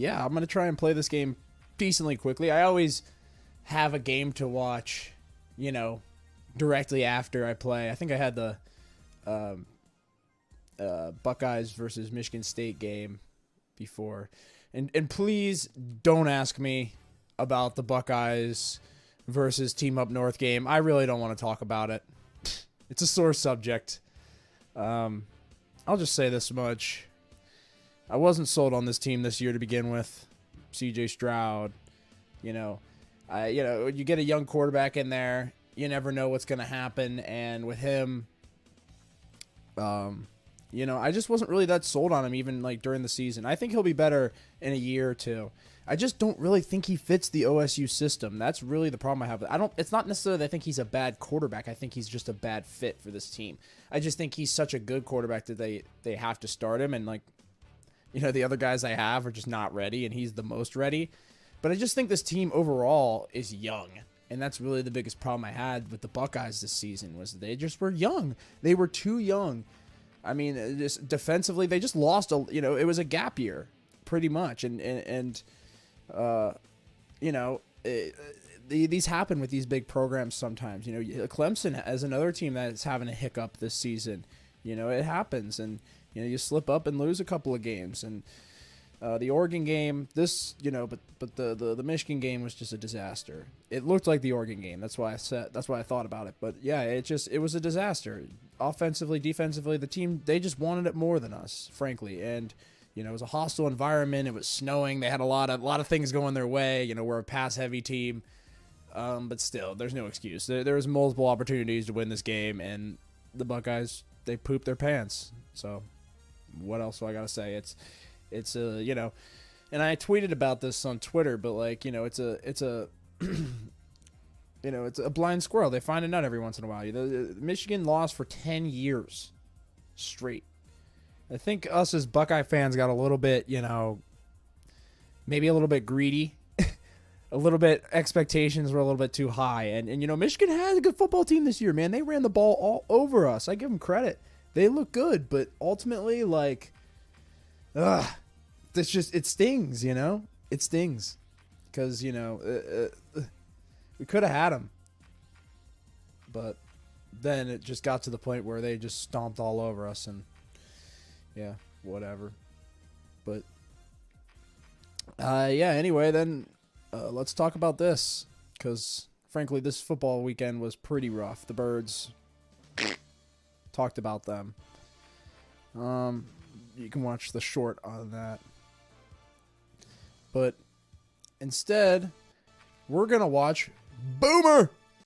yeah, I'm going to try and play this game decently quickly. I always have a game to watch, you know, directly after I play. I think I had the Buckeyes versus Michigan State game before. And please don't ask me about the Buckeyes versus Team Up North game. I really don't want to talk about it. It's a sore subject. I'll just say this much. I wasn't sold on this team this year to begin with. CJ Stroud, you get a young quarterback in there. You never know what's going to happen. And with him, I just wasn't really that sold on him even like during the season. I think he'll be better in a year or two. I just don't really think he fits the OSU system. That's really the problem I have. It's not necessarily that I think he's a bad quarterback. I think he's just a bad fit for this team. I just think he's such a good quarterback that they have to start him, and the other guys I have are just not ready, and he's the most ready. But I just think this team overall is young. And that's really the biggest problem I had with the Buckeyes this season, was they just were young. They were too young. I mean, just defensively, they just lost it was a gap year pretty much. These happen with these big programs sometimes. Clemson as another team that's having a hiccup this season. It happens, and you slip up and lose a couple of games. And the Oregon game, but the Michigan game was just a disaster. It looked like the Oregon game. That's why I thought about it. But yeah, it was a disaster. Offensively, defensively, the team, they just wanted it more than us, frankly. And it was a hostile environment. It was snowing. They had a lot of things going their way. We're a pass-heavy team. But still, there's no excuse. There was multiple opportunities to win this game, and the Buckeyes, they pooped their pants. So what else do I got to say? It's and I tweeted about this on Twitter, but it's a blind squirrel. They find a nut every once in a while. Michigan lost for 10 years straight. I think us as Buckeye fans got a little bit, maybe a little bit greedy. A little bit, expectations were a little bit too high. And Michigan had a good football team this year, man. They ran the ball all over us. I give them credit. They look good, but ultimately, it stings, It stings. Because, we could have had them. But then it just got to the point where they just stomped all over us, and yeah, whatever. But anyway, then let's talk about this, because frankly, this football weekend was pretty rough. The Birds, talked about them. You can watch the short on that. But instead, we're going to watch Boomer